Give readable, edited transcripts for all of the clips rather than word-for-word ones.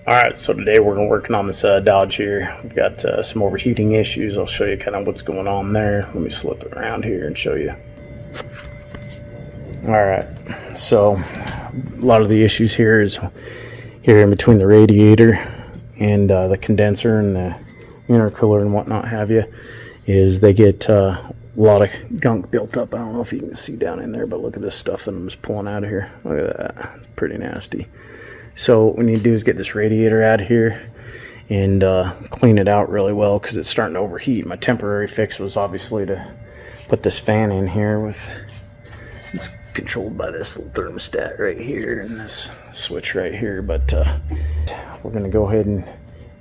Alright, so today we're working on this Dodge here. We've got some overheating issues. I'll show you kind of what's going on there. Let me slip it around here and show you. Alright, so a lot of the issues here is here in between the radiator and the condenser and the intercooler and whatnot have you, is they get a lot of gunk built up. I don't know if you can see down in there, but look at this stuff that I'm just pulling out of here. Look at that. It's pretty nasty. So what we need to do is get this radiator out of here and clean it out really well, because it's starting to overheat. My temporary fix was obviously to put this fan in here. It's controlled by this little thermostat right here and this switch right here, but we're going to go ahead and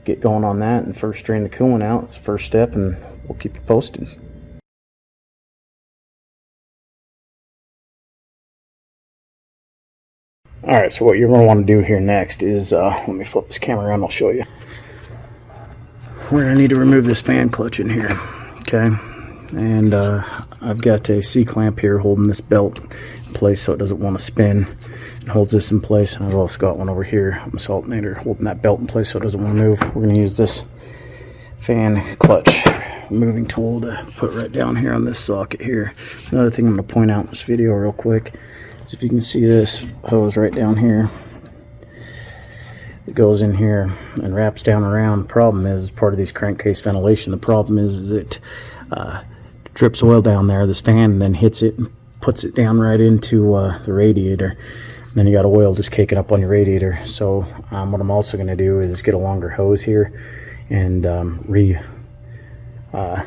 get going on that and first drain the coolant out. It's the first step, and we'll keep you posted. Alright, so what you're going to want to do here next is, let me flip this camera around, I'll show you. We're going to need to remove this fan clutch in here, okay? And I've got a C-clamp here holding this belt in place so it doesn't want to spin. It holds this in place, and I've also got one over here, a salt alternator, holding that belt in place so it doesn't want to move. We're going to use this fan clutch moving tool to put right down here on this socket here. Another thing I'm going to point out in this video real quick, if you can see this hose right down here, it goes in here and wraps down around. The problem is, part of these crankcase ventilation, the problem is it drips oil down there. This fan then hits it and puts it down right into the radiator, and then you got oil just caking up on your radiator. So what I'm also going to do is get a longer hose here and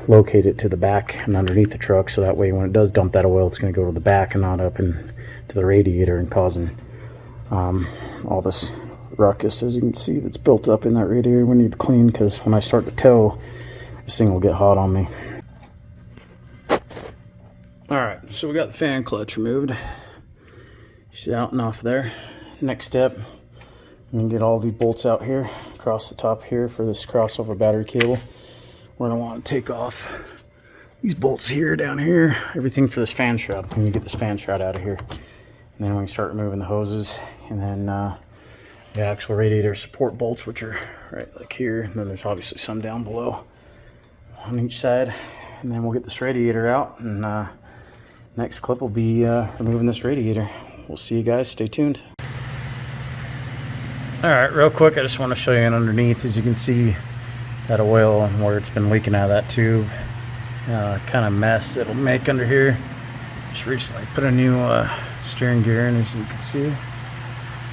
locate it to the back and underneath the truck, so that way when it does dump that oil, it's going to go to the back and not up and to the radiator and causing all this ruckus, as you can see, that's built up in that radiator. We need to clean, because when I start to tow, this thing will get hot on me. Alright, so we got the fan clutch removed. She's out and off there. Next step, I'm going to get all these bolts out here across the top here for this crossover battery cable. We're going to want to take off these bolts here, down here, everything for this fan shroud. I'm going to get this fan shroud out of here. And then we can start removing the hoses, and then the actual radiator support bolts, which are right like here. And then there's obviously some down below on each side. And then we'll get this radiator out, and next clip will be removing this radiator. We'll see you guys. Stay tuned. Alright, real quick, I just want to show you underneath. As you can see, that oil and where it's been leaking out of that tube. Kind of mess it'll make under here. Just recently put a new steering gear in, as you can see.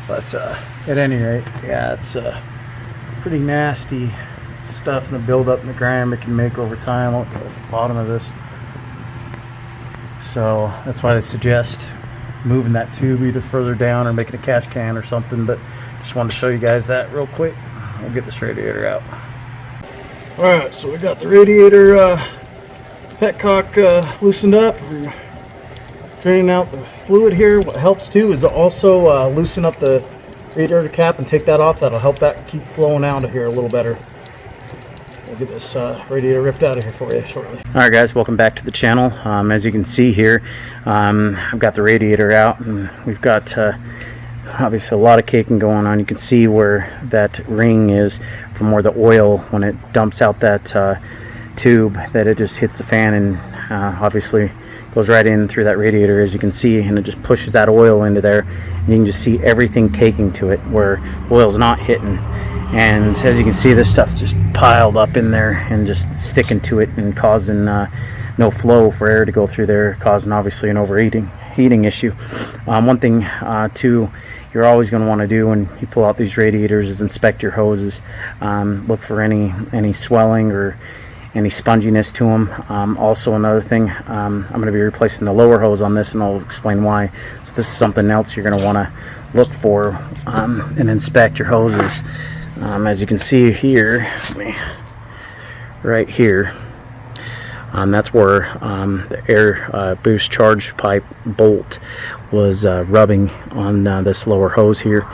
But at any rate, yeah, it's pretty nasty stuff, and the buildup in the grime it can make over time. Look at the bottom of this. So that's why they suggest moving that tube either further down or making a catch can or something. But just wanted to show you guys that real quick. We'll get this radiator out. Alright, so we got the radiator petcock loosened up. We're draining out the fluid here. What helps too is to also loosen up the radiator cap and take that off. That'll help that keep flowing out of here a little better. We'll get this radiator ripped out of here for you shortly. Alright guys, welcome back to the channel. As you can see here, I've got the radiator out, and we've got obviously a lot of caking going on. You can see where that ring is from where the oil, when it dumps out that tube, that it just hits the fan and obviously goes right in through that radiator, as you can see, and it just pushes that oil into there, and you can just see everything caking to it where oil's not hitting. And as you can see, this stuff just piled up in there and just sticking to it and causing no flow for air to go through there, causing obviously an overheating issue. One thing too, you're always going to want to do when you pull out these radiators is inspect your hoses. Look for any swelling or any sponginess to them. Also another thing, I'm going to be replacing the lower hose on this, and I'll explain why. So this is something else you're going to want to look for and inspect your hoses. As you can see here, right here, that's where the air boost charge pipe bolt was rubbing on this lower hose here.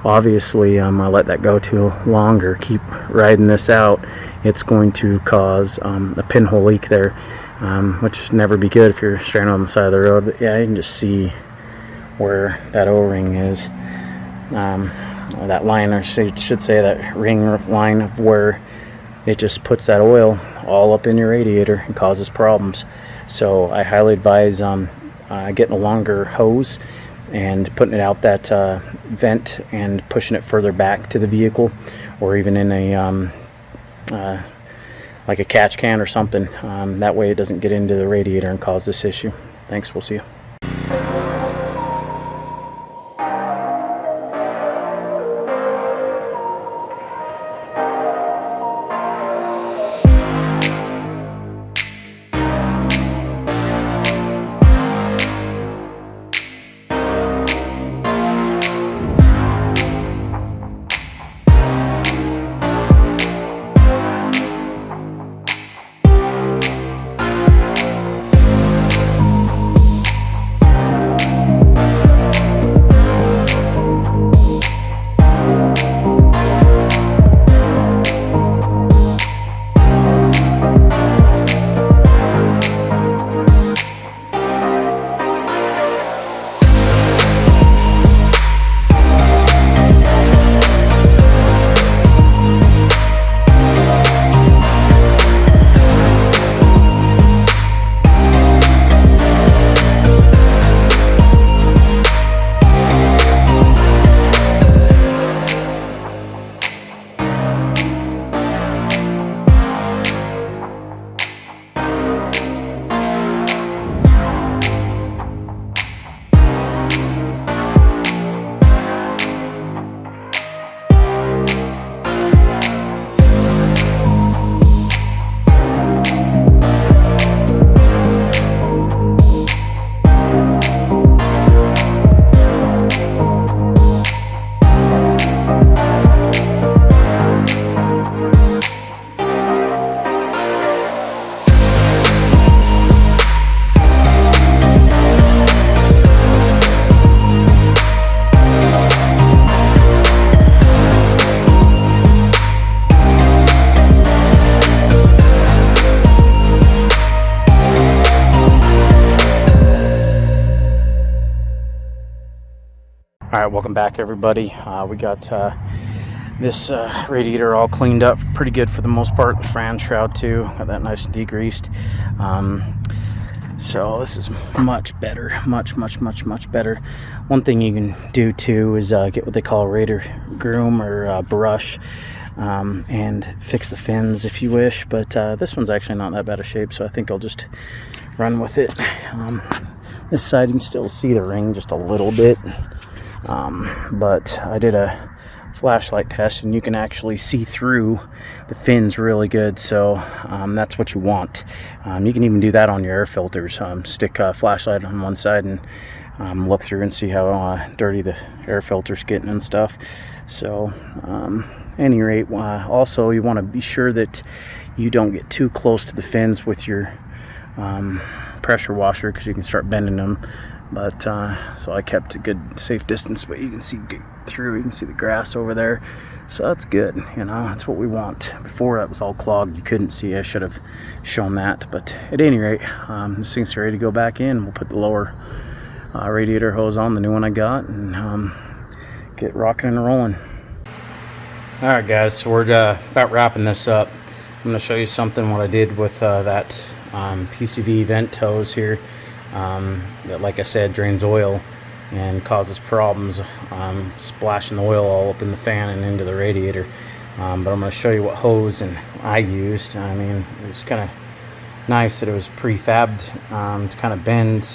Obviously, I let that go too long or keep riding this out, it's going to cause a pinhole leak there, which would never be good if you're stranded on the side of the road. But yeah, you can just see where that O-ring is. that line, or should say that ring line of where it just puts that oil all up in your radiator and causes problems. So I highly advise getting a longer hose and putting it out that vent and pushing it further back to the vehicle, or even in a like a catch can or something. That way it doesn't get into the radiator and cause this issue. Thanks, we'll see you. Alright, welcome back everybody. We got this radiator all cleaned up pretty good for the most part. The fan shroud too, got that nice and degreased. So this is much better, much better. One thing you can do too is get what they call a radiator groom or brush, and fix the fins if you wish, but this one's actually not that bad of shape, so I think I'll just run with it. This side you can still see the ring just a little bit. But I did a flashlight test and you can actually see through the fins really good, so that's what you want. You can even do that on your air filters. Stick a flashlight on one side and look through and see how dirty the air filter's getting and stuff. So any rate, also you want to be sure that you don't get too close to the fins with your pressure washer, because you can start bending them. But so I kept a good safe distance, but you can see through, you can see the grass over there, so that's good. You know, that's what we want. Before that was all clogged, you couldn't see. I should have shown that, but at any rate, this thing's ready to go back in. We'll put the lower radiator hose on, the new one I got, and get rocking and rolling. Alright guys, so we're about wrapping this up. I'm going to show you something what I did with that PCV vent hose here. That, like I said, drains oil and causes problems, splashing the oil all up in the fan and into the radiator. But I'm going to show you what hose and I used. I mean, it was kind of nice that it was prefabbed to kind of bend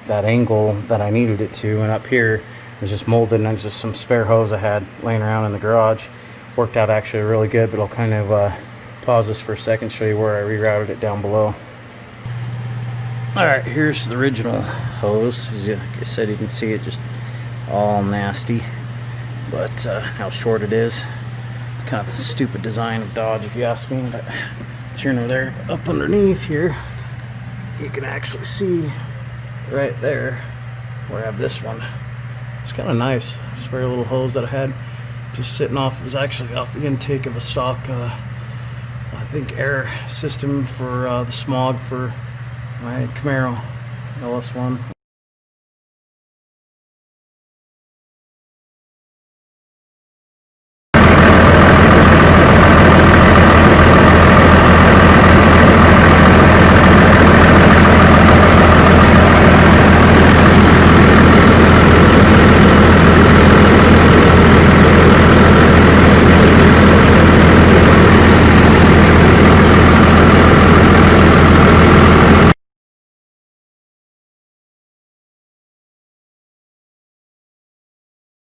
that angle that I needed it to. And up here it was just molded, and there's just some spare hose I had laying around in the garage. Worked out actually really good, but I'll kind of pause this for a second, show you where I rerouted it down below. Alright, here's the original hose. As like I said, you can see it just all nasty, but how short it is. It's kind of a stupid design of Dodge if you ask me, but it's here nor there. Up underneath here, you can actually see right there where I have this one. It's kind of nice. Spare little hose that I had just sitting off. It was actually off the intake of a stock, I think, air system for the smog for my Camaro LS1.